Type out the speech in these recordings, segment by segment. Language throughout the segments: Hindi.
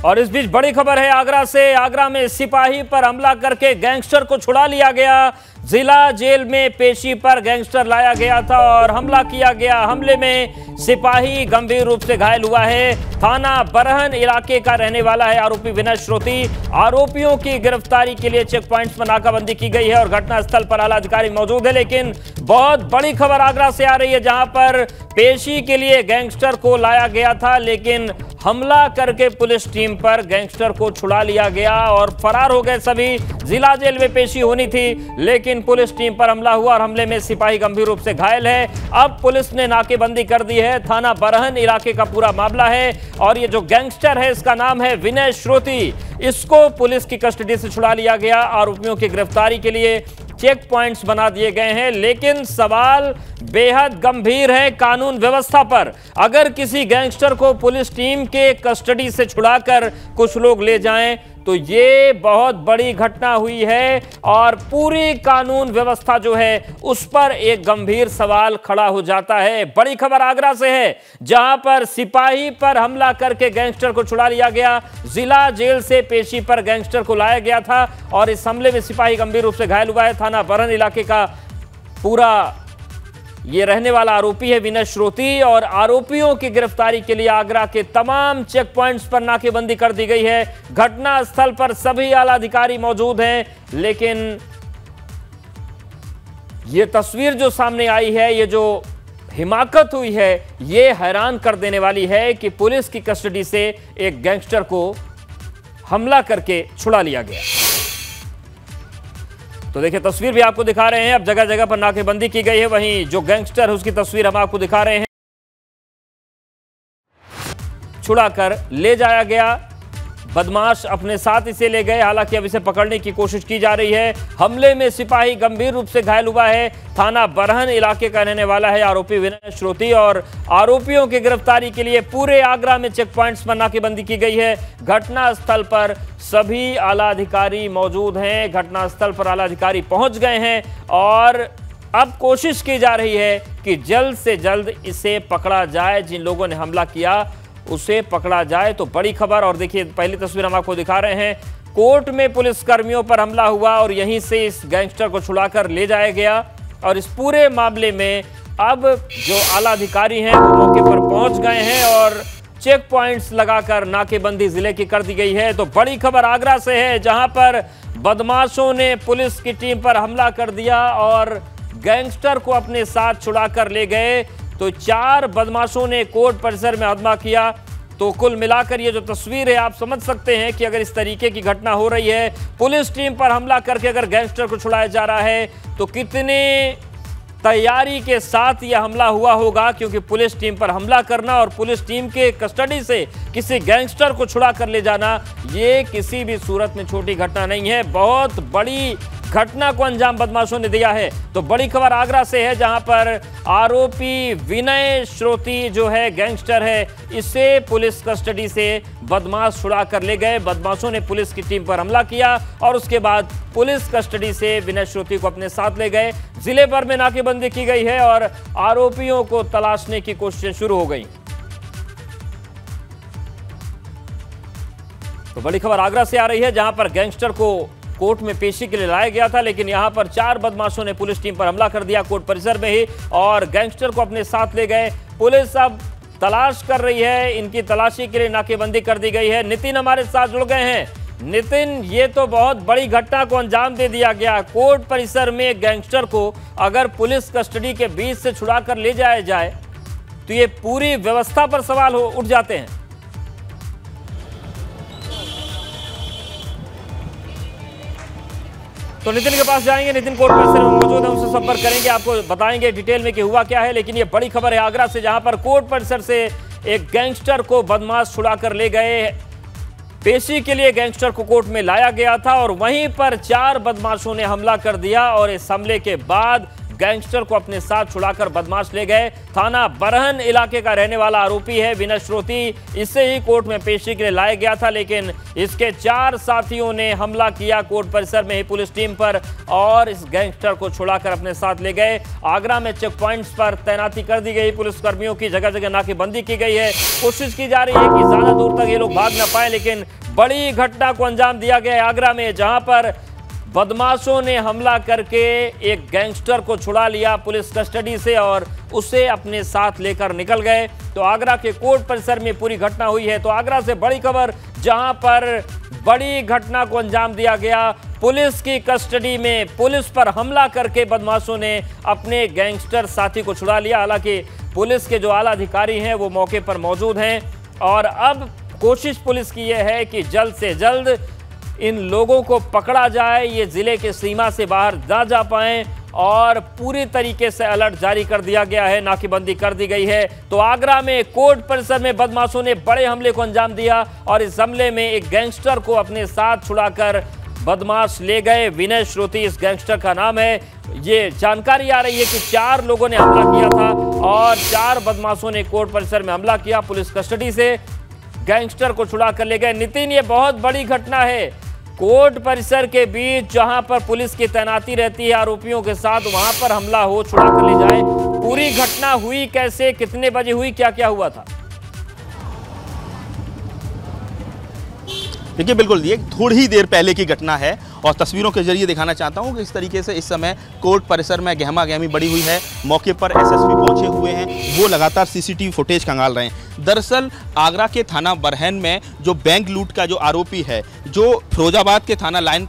और इस बीच बड़ी खबर है आगरा से। आगरा में सिपाही पर हमला करके गैंगस्टर को छुड़ा लिया गया। जिला जेल में पेशी पर गैंगस्टर लाया गया था और हमला किया गया। हमले में सिपाही गंभीर रूप से घायल हुआ है। थाना बरहन इलाके का रहने वाला है आरोपी विनय श्रोती। आरोपियों की गिरफ्तारी के लिए चेक पॉइंट्स पर नाकाबंदी की गई है और घटनास्थल पर आला अधिकारी मौजूद है। लेकिन बहुत बड़ी खबर आगरा से आ रही है, जहां पर पेशी के लिए गैंगस्टर को लाया गया था, लेकिन हमला करके पुलिस टीम पर गैंगस्टर को छुड़ा लिया गया और फरार हो गए सभी। जिला जेल में पेशी होनी थी, लेकिन पुलिस टीम पर हमला हुआ और हमले में सिपाही गंभीर रूप से घायल है। अब पुलिस ने नाकेबंदी कर दी है। थाना बरहन इलाके का पूरा मामला है और ये जो गैंगस्टर है इसका नाम है विनय श्रोती। इसको पुलिस की कस्टडी से छुड़ा लिया गया। आरोपियों की गिरफ्तारी के लिए चेक पॉइंट्स बना दिए गए हैं, लेकिन सवाल बेहद गंभीर है कानून व्यवस्था पर। अगर किसी गैंगस्टर को पुलिस टीम के कस्टडी से छुड़ाकर कुछ लोग ले जाएं तो ये बहुत बड़ी घटना हुई है और पूरी कानून व्यवस्था जो है उस पर एक गंभीर सवाल खड़ा हो जाता है। बड़ी खबर आगरा से है, जहां पर सिपाही पर हमला करके गैंगस्टर को छुड़ा लिया गया। जिला जेल से पेशी पर गैंगस्टर को लाया गया था और इस हमले में सिपाही गंभीर रूप से घायल हुआ है। थाना बरहन इलाके का पूरा ये रहने वाला आरोपी है विनय श्रोती और आरोपियों की गिरफ्तारी के लिए आगरा के तमाम चेक पॉइंट्स पर नाकेबंदी कर दी गई है। घटना स्थल पर सभी आला अधिकारी मौजूद हैं, लेकिन ये तस्वीर जो सामने आई है, ये जो हिमाकत हुई है, ये हैरान कर देने वाली है कि पुलिस की कस्टडी से एक गैंगस्टर को हमला करके छुड़ा लिया गया। तो देखिए तस्वीर भी आपको दिखा रहे हैं। अब जगह जगह पर नाकेबंदी की गई है। वहीं जो गैंगस्टर है उसकी तस्वीर हम आपको दिखा रहे हैं। छुड़ाकर ले जाया गया, बदमाश अपने साथ इसे ले गए। हालांकि अब इसे पकड़ने की कोशिश की जा रही है। हमले में सिपाही गंभीर रूप से घायल हुआ है। थाना बरहन इलाके का रहने वाला है आरोपी विनय श्रोती और आरोपियों की गिरफ्तारी के लिए पूरे आगरा में चेक पॉइंट्स पर नाकेबंदी की गई है। घटनास्थल पर सभी आला अधिकारी मौजूद हैं। घटनास्थल पर आला अधिकारी पहुंच गए हैं और अब कोशिश की जा रही है कि जल्द से जल्द इसे पकड़ा जाए। जिन लोगों ने हमला किया उसे पकड़ा जाए। तो बड़ी खबर, और देखिए पहली तस्वीर हम आपको दिखा रहे हैं। कोर्ट में पुलिस कर्मियों पर हमला हुआ और यहीं से इस गैंगस्टर को छुड़ाकर ले जाया गया और इस पूरे मामले में अब जो आला अधिकारी हैं वो मौके पर पहुंच गए हैं और चेक पॉइंट्स लगाकर नाकेबंदी जिले की कर दी गई है। तो बड़ी खबर आगरा से है, जहां पर बदमाशों ने पुलिस की टीम पर हमला कर दिया और गैंगस्टर को अपने साथ छुड़ाकर ले गए। तो 4 बदमाशों ने कोर्ट परिसर में हमला किया। तो कुल मिलाकर ये जो तस्वीर है आप समझ सकते हैं कि अगर इस तरीके की घटना हो रही है, पुलिस टीम पर हमला करके अगर गैंगस्टर को छुड़ाया जा रहा है तो कितने तैयारी के साथ यह हमला हुआ होगा। क्योंकि पुलिस टीम पर हमला करना और पुलिस टीम के कस्टडी से किसी गैंगस्टर को छुड़ा कर ले जाना, ये किसी भी सूरत में छोटी घटना नहीं है। बहुत बड़ी घटना को अंजाम बदमाशों ने दिया है। तो बड़ी खबर आगरा से है, जहां पर आरोपी विनय श्रोती जो है गैंगस्टर है, इसे पुलिस कस्टडी से बदमाश छुड़ा कर ले गए। बदमाशों ने पुलिस की टीम पर हमला किया और उसके बाद पुलिस कस्टडी से विनय श्रोती को अपने साथ ले गए। जिले भर में नाकेबंदी की गई है और आरोपियों को तलाशने की कोशिशें शुरू हो गई। तो बड़ी खबर आगरा से आ रही है, जहां पर गैंगस्टर को कोर्ट में पेशी के लिए लाया गया था, लेकिन यहां पर 4 बदमाशों ने पुलिस टीम पर हमला कर दिया कोर्ट परिसर में ही और गैंगस्टर को अपने साथ ले गए। पुलिस अब तलाश कर रही है, इनकी तलाशी के लिए नाकेबंदी कर दी गई है। नितिन हमारे साथ जुड़ गए हैं। नितिन, ये तो बहुत बड़ी घटना को अंजाम दे दिया गया। कोर्ट परिसर में एक गैंगस्टर को अगर पुलिस कस्टडी के बीच से छुड़ा कर ले जाया जाए तो ये पूरी व्यवस्था पर सवाल उठ जाते हैं। तो नितिन के पास जाएंगे। नितिन कोर्ट परिसर में मौजूद है, उनसे संपर्क करेंगे, आपको बताएंगे डिटेल में कि हुआ क्या है। लेकिन ये बड़ी खबर है आगरा से, जहां पर कोर्ट परिसर से एक गैंगस्टर को बदमाश छुड़ाकर ले गए। पेशी के लिए गैंगस्टर को कोर्ट में लाया गया था और वहीं पर 4 बदमाशों ने हमला कर दिया और इस हमले के बाद गैंगस्टर को अपने साथ छुड़ाकर बदमाश ले गए। थाना बरहन इलाके का रहने वाला आरोपी है विनय श्रोती। इसे ही कोर्ट में पेशी के लिए लाया गया था, लेकिन इसके 4 साथियों ने हमला किया कोर्ट परिसर में ही पुलिस टीम पर और इस गैंगस्टर को छुड़ाकर अपने साथ ले गए। आगरा में चेक पॉइंट्स पर तैनाती कर दी गई, पुलिस कर्मियों की जगह जगह नाकेबंदी की गई है। कोशिश की जा रही है कि ज्यादा दूर तक ये लोग भाग न पाए, लेकिन बड़ी घटना को अंजाम दिया गया है आगरा में, जहां पर बदमाशों ने हमला करके एक गैंगस्टर को छुड़ा लिया पुलिस कस्टडी से और उसे अपने साथ लेकर निकल गए। तो आगरा के कोर्ट परिसर में पूरी घटना हुई है। तो आगरा से बड़ी खबर, जहां पर बड़ी घटना को अंजाम दिया गया, पुलिस की कस्टडी में पुलिस पर हमला करके बदमाशों ने अपने गैंगस्टर साथी को छुड़ा लिया। हालांकि पुलिस के जो आला अधिकारी हैं वो मौके पर मौजूद हैं और अब कोशिश पुलिस की यह है कि जल्द से जल्द इन लोगों को पकड़ा जाए, ये जिले के सीमा से बाहर ना जा पाएं और पूरी तरीके से अलर्ट जारी कर दिया गया है, नाकेबंदी कर दी गई है। तो आगरा में कोर्ट परिसर में बदमाशों ने बड़े हमले को अंजाम दिया और इस हमले में एक गैंगस्टर को अपने साथ छुड़ाकर बदमाश ले गए। विनय श्रोती इस गैंगस्टर का नाम है। ये जानकारी आ रही है कि 4 लोगों ने हमला किया था और 4 बदमाशों ने कोर्ट परिसर में हमला किया, पुलिस कस्टडी से गैंगस्टर को छुड़ा कर ले गए। नितिन, ये बहुत बड़ी घटना है। कोर्ट परिसर के बीच जहां पर पुलिस की तैनाती रहती है आरोपियों के साथ, वहां पर हमला हो, छुड़ा कर ले जाए। पूरी घटना हुई कैसे, कितने बजे हुई, क्या क्या हुआ था? देखिए, बिल्कुल ये थोड़ी ही देर पहले की घटना है और तस्वीरों के जरिए दिखाना चाहता हूं कि इस तरीके से इस समय कोर्ट परिसर में गहमा गहमी बड़ी हुई है। मौके पर एसएसपी पहुंचे हुए हैं, वो लगातार सीसीटीवी फुटेज खंगाल रहे हैं। दरअसल आगरा के थाना बरहन में जो बैंक लूट का जो आरोपी है, जो फिरोजाबाद के थाना लाइन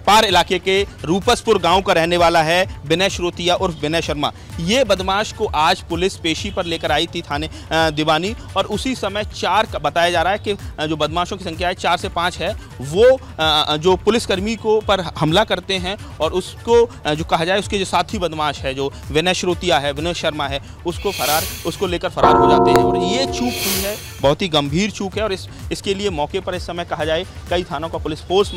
पार इलाके के रूपसपुर गांव का रहने वाला है विनय श्रोतिया उर्फ विनय शर्मा, ये बदमाश को आज पुलिस पेशी पर लेकर आई थी थाने दीवानी और उसी समय 4 बताया जा रहा है कि जो बदमाशों की संख्या है 4 से 5 है, वो जो पुलिसकर्मी को पर हमला करते हैं और उसको जो कहा जाए उसके जो साथी बदमाश है जो विनय श्रोतिया है, विनय शर्मा है, उसको लेकर फरार हो जाते हैं। और ये चूक हुई है, बहुत ही गंभीर चूक है और इसके लिए मौके पर इस समय कहा जाए कई थानों का पुलिस फोर्स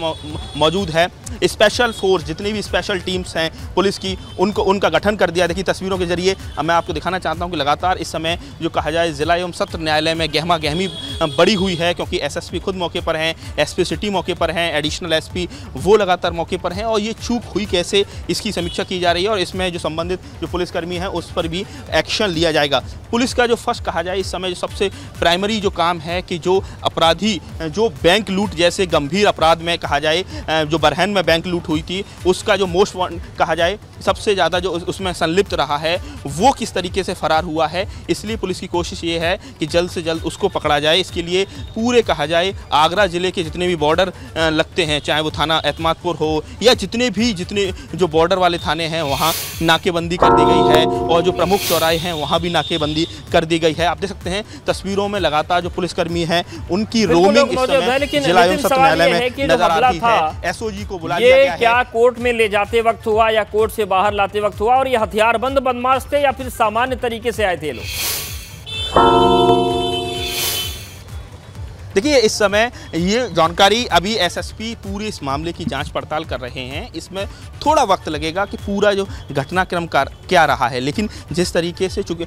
मौजूद है। स्पेशल फोर्स, जितनी भी स्पेशल टीम्स हैं पुलिस की, उनका गठन कर दिया। देखिए तस्वीरों के जरिए मैं आपको दिखाना चाहता हूं कि लगातार इस समय जो कहा जाए जिला एवं सत्र न्यायालय में गहमा गहमी बड़ी हुई है, क्योंकि एसएसपी खुद मौके पर हैं, एसपी सिटी मौके पर हैं, एडिशनल एसपी वो लगातार मौके पर हैं और ये चूक हुई कैसे, इसकी समीक्षा की जा रही है और इसमें जो संबंधित जो पुलिसकर्मी हैं उस पर भी एक्शन लिया जाएगा। पुलिस का जो फर्स्ट कहा जाए इस समय जो सबसे प्राइमरी जो काम है कि जो अपराधी जो बैंक लूट जैसे गंभीर अपराध में कहा जाए, जो बरहन में बैंक लूट हुई थी, उसका जो मोस्ट कहा जाए सबसे ज़्यादा जो उसमें संलिप्त रहा है वो किस तरीके से फरार हुआ है, इसलिए पुलिस की कोशिश ये है कि जल्द से जल्द उसको पकड़ा जाए। इसके लिए पूरे कहा जाए आगरा ज़िले के जितने भी बॉर्डर लगते हैं, चाहे वो थाना एतमादपुर हो या जितने जो बॉर्डर वाले थाने हैं, वहाँ नाकेबंदी कर दी गई है और जो प्रमुख चौराहे हैं वहाँ भी नाकेबंदी कर दी गई है। आप देख सकते हैं तस्वीरों में लगातार जो पुलिसकर्मी हैं उनकी रोमिंग इस समय जिला एवं सत्र न्यायालय में नजर आ रही है। एसओजी को बुला दिया गया है। क्या कोर्ट में ले जाते वक्त हुआ या कोर्ट से बाहर लाते वक्त हुआ और ये हथियारबंद बदमाश थे या फिर सामान्य तरीके से आए थे लोग? देखिए इस समय ये जानकारी अभी एसएसपी पूरे इस मामले की जांच पड़ताल कर रहे हैं। इसमें थोड़ा वक्त लगेगा कि पूरा जो घटनाक्रम क्या रहा है, लेकिन जिस तरीके से चूँकि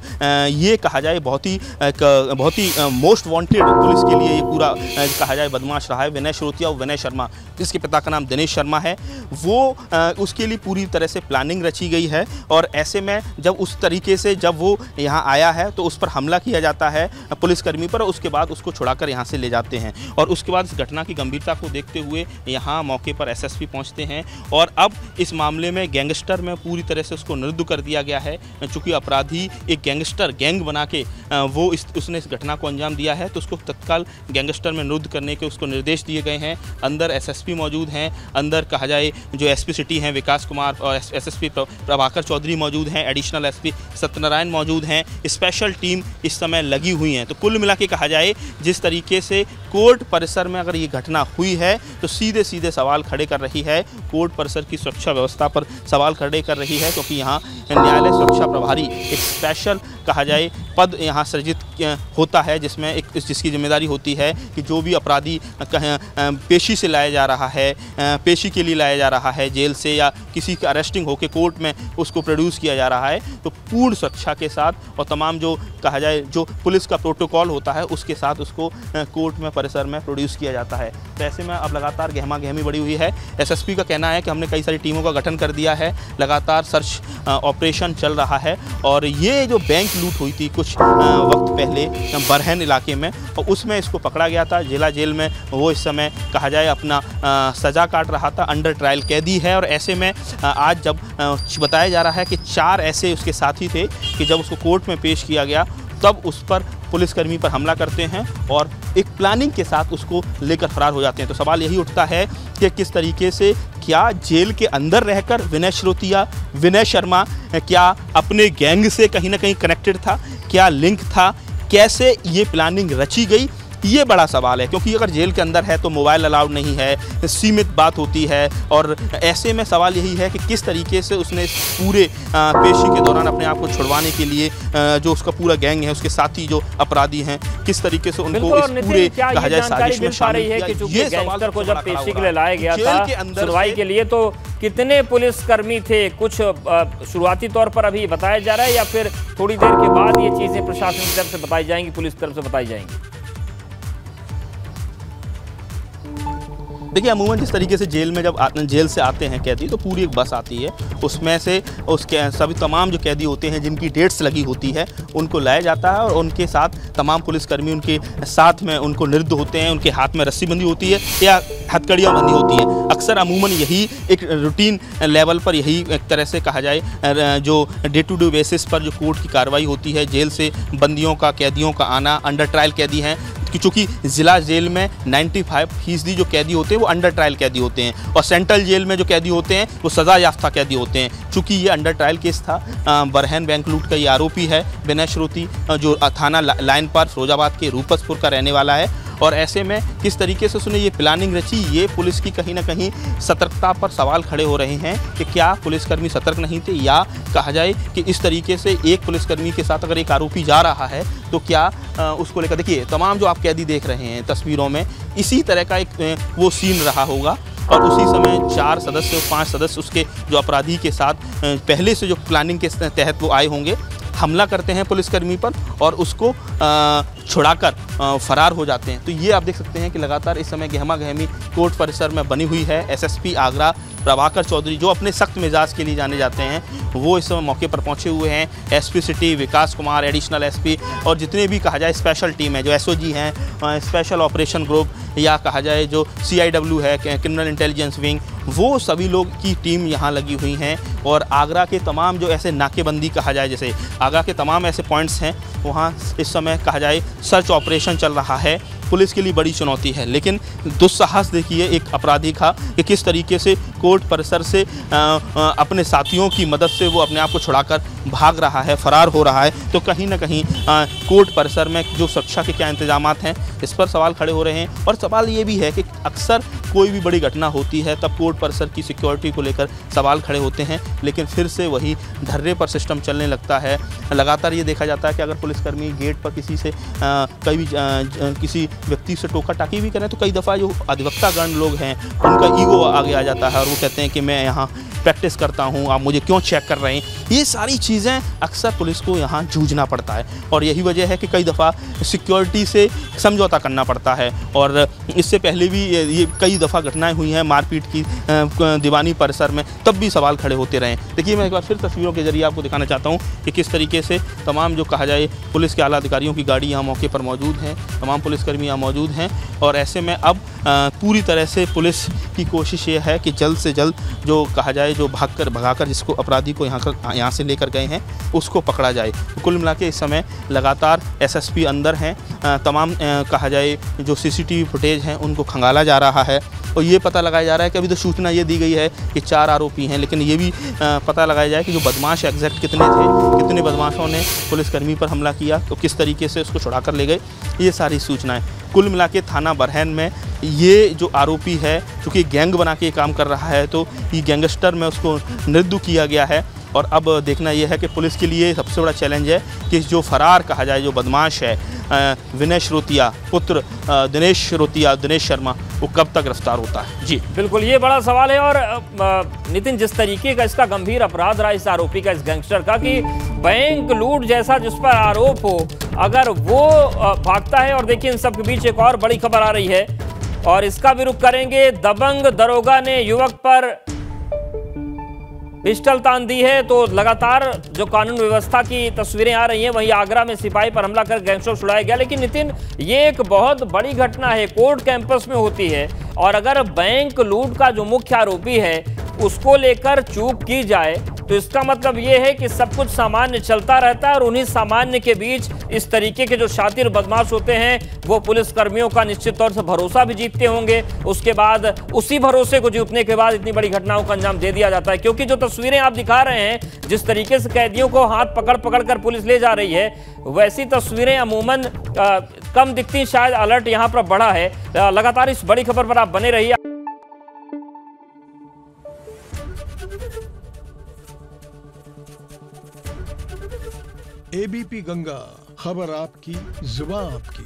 ये कहा जाए बहुत ही मोस्ट वांटेड पुलिस के लिए ये पूरा कहा जाए बदमाश रहा है विनय श्रोतिया और विनय शर्मा, जिसके पिता का नाम दिनेश शर्मा है, वो उसके लिए पूरी तरह से प्लानिंग रची गई है। और ऐसे में जब उस तरीके से जब वो यहाँ आया है तो उस पर हमला किया जाता है पुलिसकर्मी पर, उसके बाद उसको छुड़ाकर यहाँ से ले जाते हैं और उसके बाद इस घटना की गंभीरता को देखते हुए यहाँ मौके पर एसएसपी पहुँचते हैं और अब इस मामले में गैंगस्टर में पूरी तरह से उसको निरुद्ध कर दिया गया है। चूँकि अपराधी एक गैंगस्टर गैंग बना के उसने इस घटना को अंजाम दिया है तो उसको तत्काल गैंगस्टर में निरुद्ध करने के उसको निर्देश दिए गए हैं। अंदर एसएसपी मौजूद हैं, अंदर कहा जाए जो एसपी सिटी हैं विकास कुमार और एसएसपी प्रभाकर चौधरी मौजूद हैं, एडिशनल एसपी सत्यनारायण मौजूद हैं, स्पेशल टीम इस समय लगी हुई हैं। तो कुल मिला के कहा जाए जिस तरीके से कोर्ट परिसर में अगर ये घटना हुई है तो सीधे सीधे सवाल खड़े कर रही है कोर्ट परिसर की सुरक्षा व्यवस्था पर सवाल खड़े कर रही है, क्योंकि यहाँ न्यायालय सुरक्षा प्रभारी एक स्पेशल कहा जाए पद यहाँ सृजित होता है, जिसमें जिसकी जिम्मेदारी होती है कि जो भी अपराधी पेशी से लाया जा रहा है, पेशी के लिए लाया जा रहा है जेल से, या किसी का अरेस्टिंग होकर कोर्ट में उसको प्रोड्यूस किया जा रहा है, तो पूर्ण सुरक्षा के साथ और तमाम जो कहा जाए जो पुलिस का प्रोटोकॉल होता है उसके साथ उसको कोर्ट में परिसर में प्रोड्यूस किया जाता है। तो ऐसे में अब लगातार गहमा गहमी बढ़ी हुई है। एसएसपी का कहना है कि हमने कई सारी टीमों का गठन कर दिया है, लगातार सर्च ऑपरेशन चल रहा है, और ये जो बैंक लूट हुई थी कुछ वक्त पहले बरहन इलाके में, और उसमें इसको पकड़ा गया था। जिला जेल में वो इस समय कहा जाए अपना सज़ा काट रहा था, अंडर ट्रायल कैदी है। और ऐसे में आज जब बताया जा रहा है कि 4 ऐसे उसके साथी थे कि जब उसको कोर्ट में पेश किया गया तब उस पर पुलिसकर्मी पर हमला करते हैं और एक प्लानिंग के साथ उसको लेकर फरार हो जाते हैं। तो सवाल यही उठता है कि किस तरीके से, क्या जेल के अंदर रहकर विनय श्रोतिया, विनय शर्मा क्या अपने गैंग से कहीं ना कहीं कनेक्टेड था, क्या लिंक था, कैसे ये प्लानिंग रची गई, ये बड़ा सवाल है। क्योंकि अगर जेल के अंदर है तो मोबाइल अलाउड नहीं है, सीमित बात होती है, और ऐसे में सवाल यही है कि किस तरीके से उसने इस पूरे पेशी के दौरान अपने आप को छुड़वाने के लिए जो उसका पूरा गैंग है, उसके साथी जो अपराधी हैं, किस तरीके से उनको इस पूरे कहा जाए साजिश में शामिल किया। ये गैंगस्टर को जब पेशी के लिए लाया गया था सुनवाई के लिए, तो कितने पुलिसकर्मी थे? कुछ शुरुआती तौर पर अभी बताया जा रहा है या फिर थोड़ी देर के बाद ये चीज़ें प्रशासन की तरफ से बताई जाएंगी, पुलिस की तरफ से बताई जाएंगी? देखिए, अमूमन जिस तरीके से जेल में जब जेल से आते हैं कैदी, तो पूरी एक बस आती है, उसमें से उसके सभी तमाम जो कैदी होते हैं जिनकी डेट्स लगी होती है उनको लाया जाता है, और उनके साथ तमाम पुलिसकर्मी उनके साथ में उनको निर्द होते हैं, उनके हाथ में रस्सी बंधी होती है या हथकड़ियाँ बंधी होती हैं। अक्सर अमूमन यही एक रूटीन लेवल पर, यही एक तरह से कहा जाए जो डे टू डे बेसिस पर जो कोर्ट की कार्रवाई होती है, जेल से बंदियों का, कैदियों का आना, अंडर ट्रायल कैदी हैं, चूँकि ज़िला जेल में 95% जो कैदी होते हैं वो अंडर ट्रायल कैदी होते हैं, और सेंट्रल जेल में जो कैदी होते हैं वो सज़ा याफ्ता कैदी होते हैं। चूँकि ये अंडर ट्रायल केस था, बरहन बैंक लूट का ये आरोपी है विनय श्रोती, जो थाना लाइन पर फिरोजाबाद के रूपसपुर का रहने वाला है। और ऐसे में किस तरीके से उसने ये प्लानिंग रची, ये पुलिस की कहीं ना कहीं सतर्कता पर सवाल खड़े हो रहे हैं कि क्या पुलिसकर्मी सतर्क नहीं थे, या कहा जाए कि इस तरीके से एक पुलिसकर्मी के साथ अगर एक आरोपी जा रहा है तो क्या उसको लेकर, देखिए तमाम जो आप कैदी देख रहे हैं तस्वीरों में, इसी तरह का एक वो सीन रहा होगा। और उसी समय 4 सदस्य 5 सदस्य उसके जो अपराधी के साथ पहले से जो प्लानिंग के तहत वो आए होंगे, हमला करते हैं पुलिसकर्मी पर और उसको छुड़ाकर फरार हो जाते हैं। तो ये आप देख सकते हैं कि लगातार इस समय गहमा गहमी कोर्ट परिसर में बनी हुई है। एसएसपी आगरा प्रभाकर चौधरी, जो अपने सख्त मिजाज के लिए जाने जाते हैं, वो इस समय मौके पर पहुंचे हुए हैं। एसपी सिटी विकास कुमार, एडिशनल एसपी, और जितने भी कहा जाए स्पेशल टीम है, जो एसओजी हैं, स्पेशल ऑपरेशन ग्रुप, या कहा जाए जो CIW है, क्रिमिनल इंटेलिजेंस विंग, वो सभी लोग की टीम यहाँ लगी हुई हैं। और आगरा के तमाम जो ऐसे नाकेबंदी कहा जाए, जैसे आगरा के तमाम ऐसे पॉइंट्स हैं, वहाँ इस समय कहा जाए सर्च ऑपरेशन चल रहा है। पुलिस के लिए बड़ी चुनौती है, लेकिन दुस्साहस देखिए एक अपराधी का कि किस तरीके से कोर्ट परिसर से अपने साथियों की मदद से वो अपने आप को छुड़ाकर भाग रहा है, फरार हो रहा है। तो कहीं ना कहीं कोर्ट परिसर में जो सुरक्षा के क्या इंतजामात हैं, इस पर सवाल खड़े हो रहे हैं। और सवाल ये भी है कि अक्सर कोई भी बड़ी घटना होती है तब कोर्ट परिसर की सिक्योरिटी को लेकर सवाल खड़े होते हैं, लेकिन फिर से वही ढर्रे पर सिस्टम चलने लगता है। लगातार ये देखा जाता है कि अगर पुलिसकर्मी गेट पर किसी से किसी व्यक्ति से टोका टाकी भी करें, तो कई दफ़ा जो अधिवक्तागण लोग हैं उनका ईगो आगे आ जाता है और वो कहते हैं कि मैं यहाँ प्रैक्टिस करता हूँ, आप मुझे क्यों चेक कर रहे हैं। ये सारी चीज़ें अक्सर पुलिस को यहाँ जूझना पड़ता है, और यही वजह है कि कई दफ़ा सिक्योरिटी से समझौता करना पड़ता है। और इससे पहले भी ये कई दफ़ा घटनाएं हुई हैं मारपीट की दीवानी परिसर में, तब भी सवाल खड़े होते रहे। देखिए, मैं एक बार फिर तस्वीरों के जरिए आपको दिखाना चाहता हूँ कि किस तरीके से तमाम जो कहा जाए पुलिस के आला अधिकारियों की गाड़ी यहाँ मौके पर मौजूद हैं, तमाम पुलिसकर्मी यहाँ मौजूद हैं। और ऐसे में अब पूरी तरह से पुलिस की कोशिश ये है कि जल्द से जल्द जो कहा जाए जो भगाकर जिसको अपराधी को यहाँ से लेकर गए हैं उसको पकड़ा जाए। कुल मिला के इस समय लगातार एसएसपी अंदर हैं, तमाम कहा जाए जो CCTV फुटेज हैं उनको खंगाला जा रहा है, और ये पता लगाया जा रहा है कि अभी तो सूचना ये दी गई है कि 4 आरोपी हैं, लेकिन ये भी पता लगाया जाए कि जो बदमाश एग्जैक्ट कितने थे, कितने बदमाशों ने पुलिसकर्मी पर हमला किया, तो किस तरीके से उसको छुड़ा कर ले गए, ये सारी सूचनाएं कुल मिला के थाना बरहन में ये जो आरोपी है, चूँकि गैंग बना के काम कर रहा है, तो ये गैंगस्टर में उसको निर्दोष किया गया है। और अब देखना यह है कि पुलिस के लिए सबसे बड़ा चैलेंज है कि जो फरार कहा जाए, जो बदमाश है विनय श्रोतिया पुत्र दिनेश श्रोतिया, दिनेश शर्मा, वो कब तक गिरफ्तार होता है। जी बिल्कुल, ये बड़ा सवाल है। और नितिन, जिस तरीके का इसका गंभीर अपराध रहा इस आरोपी का, इस गैंगस्टर का, कि बैंक लूट जैसा जिस पर आरोप हो, अगर वो भागता है। और देखिए, इन सब के बीच एक और बड़ी खबर आ रही है और इसका भी रुख करेंगे। दबंग दरोगा ने युवक पर पिस्टल तान दी है। तो लगातार जो कानून व्यवस्था की तस्वीरें आ रही हैं, वहीं आगरा में सिपाही पर हमला कर गैंगस्टर छुड़ाया गया। लेकिन नितिन, ये एक बहुत बड़ी घटना है, कोर्ट कैंपस में होती है। और अगर बैंक लूट का जो मुख्य आरोपी है उसको लेकर चूक की जाए तो इसका मतलब ये है कि सब कुछ सामान्य चलता रहता है। और उन्हीं सामान्य के बीच इस तरीके के जो शातिर बदमाश होते हैं वो पुलिस कर्मियों का निश्चित तौर से भरोसा भी जीतते होंगे। उसके बाद उसी भरोसे को जीतने के बाद इतनी बड़ी घटनाओं का अंजाम दे दिया जाता है। क्योंकि जो तस्वीरें आप दिखा रहे हैं, जिस तरीके से कैदियों को हाथ पकड़ पकड़ कर पुलिस ले जा रही है, वैसी तस्वीरें अमूमन कम दिखती। शायद अलर्ट यहाँ पर बढ़ा है। लगातार इस बड़ी खबर पर आप बने रहिए। एबीपी गंगा, खबर आपकी, जुबान आपकी।